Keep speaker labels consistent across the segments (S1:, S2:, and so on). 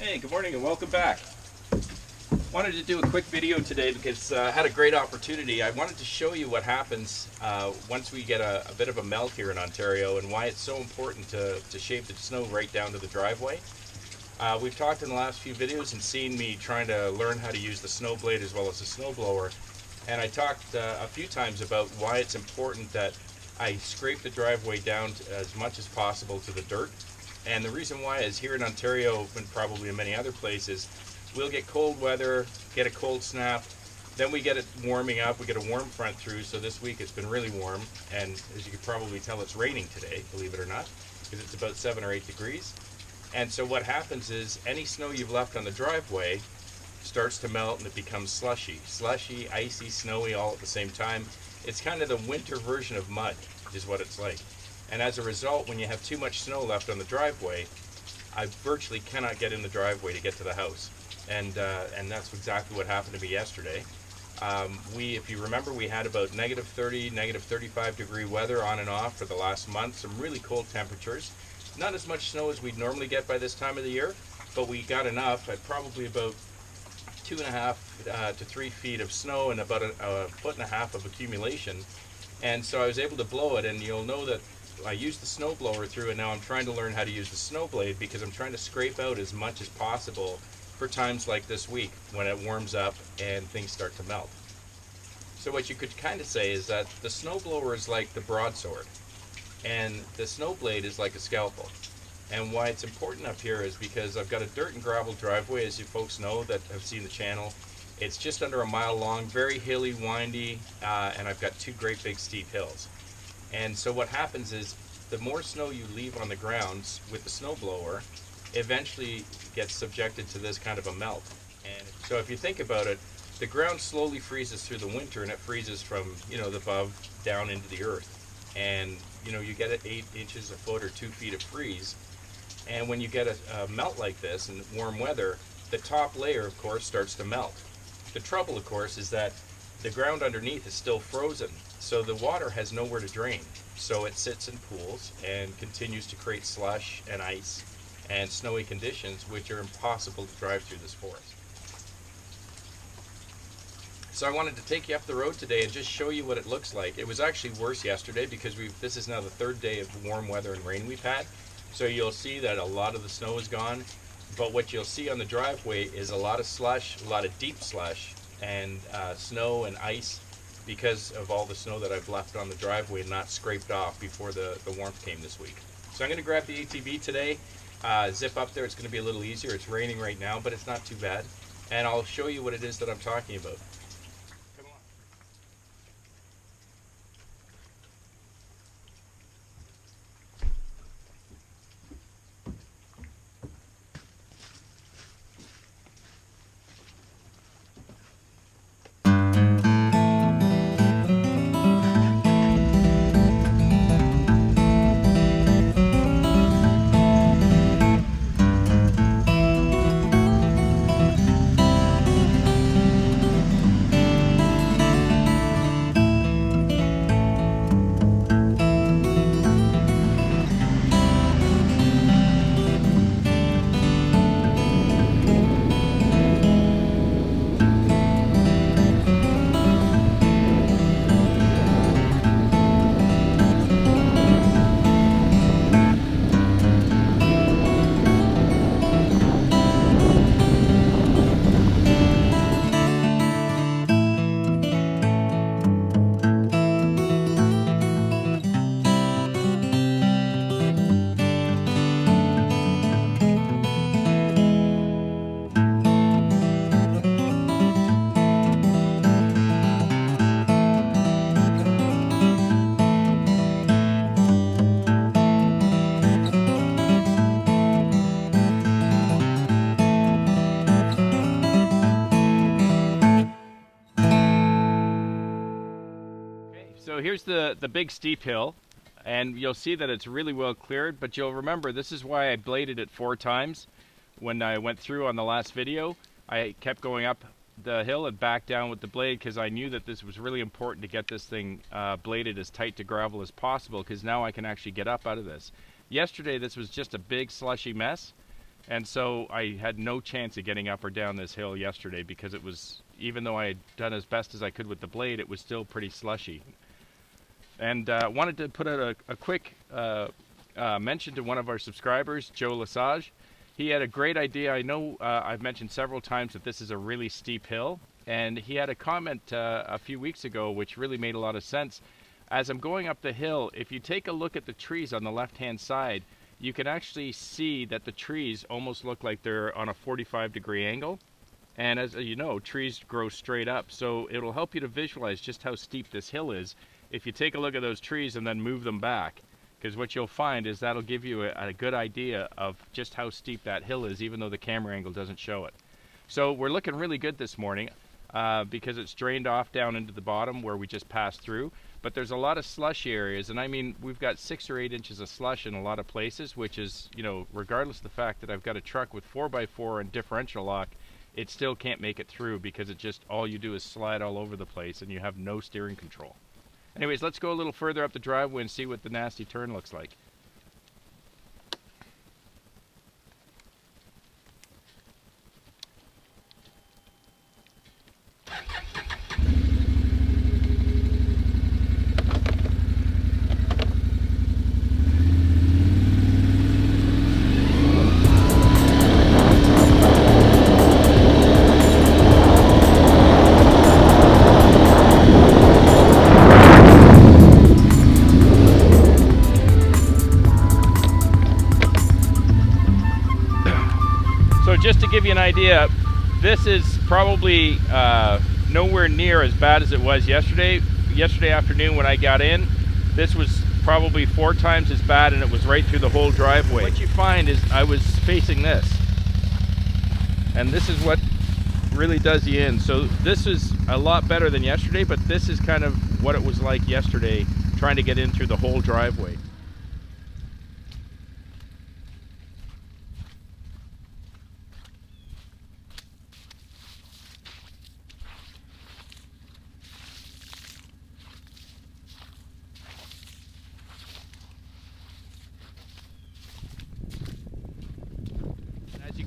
S1: Hey, good morning and welcome back. Wanted to do a quick video today because I had a great opportunity. I wanted to show you what happens once we get a bit of a melt here in Ontario and why it's so important to shave the snow right down to the driveway. We've talked in the last few videos and seen me trying to learn how to use the snow blade as well as the snowblower. And I talked a few times about why it's important that I scrape the driveway down as much as possible to the dirt. And the reason why is here in Ontario, and probably in many other places, we'll get cold weather, get a cold snap, then we get it warming up, we get a warm front through. So this week it's been really warm, and as you can probably tell, it's raining today, believe it or not, because it's about 7 or 8 degrees. And so what happens is any snow you've left on the driveway starts to melt and it becomes slushy, icy, snowy all at the same time. It's kind of the winter version of mud is what it's like. And as a result, when you have too much snow left on the driveway, I virtually cannot get in the driveway to get to the house. And that's exactly what happened to me yesterday. If you remember, we had about negative 30, negative 35 degree weather on and off for the last month, some really cold temperatures. Not as much snow as we'd normally get by this time of the year, but we got enough at probably about 2.5 to 3 feet of snow and about a foot and a half of accumulation. And so I was able to blow it, and you'll know that I used the snowblower through, and now I'm trying to learn how to use the snow blade because I'm trying to scrape out as much as possible for times like this week when it warms up and things start to melt. So what you could kind of say is that the snowblower is like the broadsword and the snow blade is like a scalpel. And why it's important up here is because I've got a dirt and gravel driveway, as you folks know that have seen the channel. It's just under a mile long, very hilly, windy, and I've got 2 great big steep hills. And so what happens is the more snow you leave on the ground with the snowblower eventually gets subjected to this kind of a melt. And so if you think about it, the ground slowly freezes through the winter, and it freezes from, the above down into the earth. And you get it 8 inches, a foot, or 2 feet of freeze. And when you get a melt like this in warm weather, the top layer, of course, starts to melt. The trouble, of course, is that the ground underneath is still frozen, so the water has nowhere to drain. So it sits in pools and continues to create slush and ice and snowy conditions, which are impossible to drive through this forest. So I wanted to take you up the road today and just show you what it looks like. It was actually worse yesterday because this is now the 3rd day of warm weather and rain we've had. So you'll see that a lot of the snow is gone, but what you'll see on the driveway is a lot of slush, a lot of deep slush, and snow and ice because of all the snow that I've left on the driveway and not scraped off before the warmth came this week. So I'm going to grab the ATV today, zip up there. It's going to be a little easier. It's raining right now, but it's not too bad. And I'll show you what it is that I'm talking about. Come along. So here's the big steep hill, and you'll see that it's really well cleared, but you'll remember this is why I bladed it 4 times. When I went through on the last video, I kept going up the hill and back down with the blade because I knew that this was really important to get this thing bladed as tight to gravel as possible, because now I can actually get up out of this. Yesterday this was just a big slushy mess, And so I had no chance of getting up or down this hill yesterday because it was, even though I had done as best as I could with the blade, it was still pretty slushy. And wanted to put out a quick mention to one of our subscribers, Joe Lesage. He had a great idea. I know I've mentioned several times that this is a really steep hill, and he had a comment a few weeks ago which really made a lot of sense. As I'm going up the hill, if you take a look at the trees on the left-hand side, you can actually see that the trees almost look like they're on a 45-degree angle. And as you know, trees grow straight up, so it'll help you to visualize just how steep this hill is if you take a look at those trees and then move them back. Because what you'll find is that'll give you a good idea of just how steep that hill is, even though the camera angle doesn't show it. So we're looking really good this morning because it's drained off down into the bottom where we just passed through. But there's a lot of slushy areas, and I mean, we've got 6 or 8 inches of slush in a lot of places, which is, you know, regardless of the fact that I've got a truck with 4x4 and differential lock, it still can't make it through because it just, all you do is slide all over the place and you have no steering control. Anyways, let's go a little further up the driveway and see what the nasty turn looks like. Just to give you an idea, this is probably nowhere near as bad as it was yesterday. Yesterday afternoon when I got in, this was probably 4 times as bad, and it was right through the whole driveway. What you find is I was facing this, and this is what really does you in. So this is a lot better than yesterday, but this is kind of what it was like yesterday trying to get in through the whole driveway.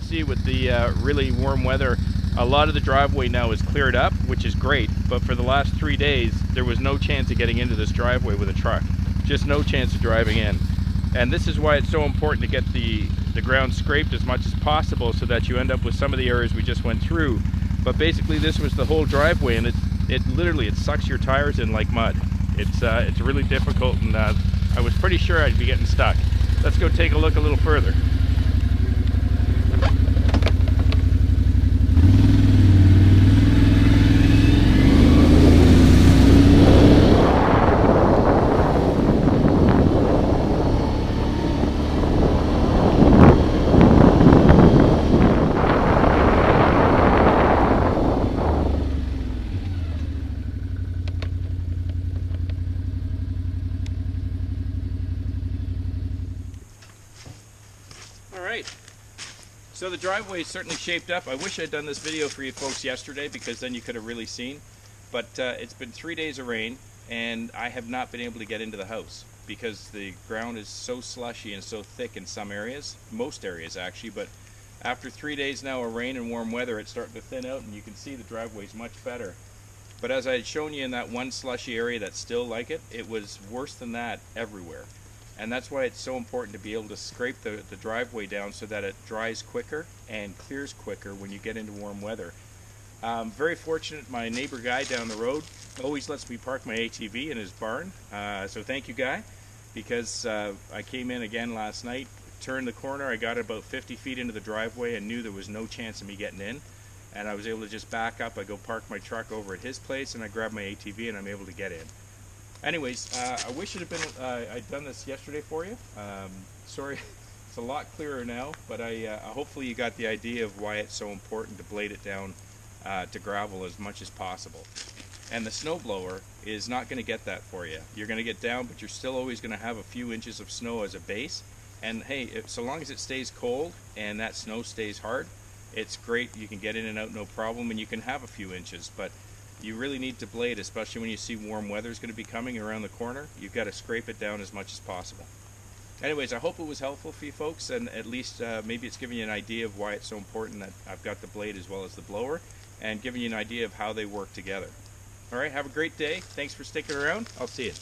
S1: See, with the really warm weather, a lot of the driveway now is cleared up, which is great, but for the last 3 days there was no chance of getting into this driveway with a truck, just no chance of driving in. And this is why it's so important to get the ground scraped as much as possible so that you end up with some of the areas we just went through. But basically this was the whole driveway, and it literally sucks your tires in like mud. It's really difficult, and I was pretty sure I'd be getting stuck. Let's go take a look a little further. So the driveway is certainly shaped up. I wish I'd done this video for you folks yesterday, because then you could have really seen. But it's been 3 days of rain, and I have not been able to get into the house because the ground is so slushy and so thick in some areas, most areas actually. But after 3 days now of rain and warm weather, it's starting to thin out, and you can see the driveway is much better. But as I had shown you in that one slushy area that's still like it, it was worse than that everywhere. And that's why it's so important to be able to scrape the driveway down so that it dries quicker and clears quicker when you get into warm weather. Very fortunate, my neighbor Guy down the road always lets me park my ATV in his barn. So thank you, Guy, because I came in again last night, turned the corner, I got about 50 feet into the driveway and knew there was no chance of me getting in. And I was able to just back up, I go park my truck over at his place, and I grab my ATV and I'm able to get in. Anyways, I wish it had been, I'd done this yesterday for you. Sorry, it's a lot clearer now, but hopefully you got the idea of why it's so important to blade it down to gravel as much as possible. And the snowblower is not going to get that for you. You're going to get down, but you're still always going to have a few inches of snow as a base. And hey, so long as it stays cold and that snow stays hard, it's great. You can get in and out no problem, and you can have a few inches. But you really need to blade, especially when you see warm weather is going to be coming around the corner. You've got to scrape it down as much as possible. Anyways, I hope it was helpful for you folks, and at least maybe it's giving you an idea of why it's so important that I've got the blade as well as the blower, and giving you an idea of how they work together. All right, have a great day. Thanks for sticking around. I'll see you.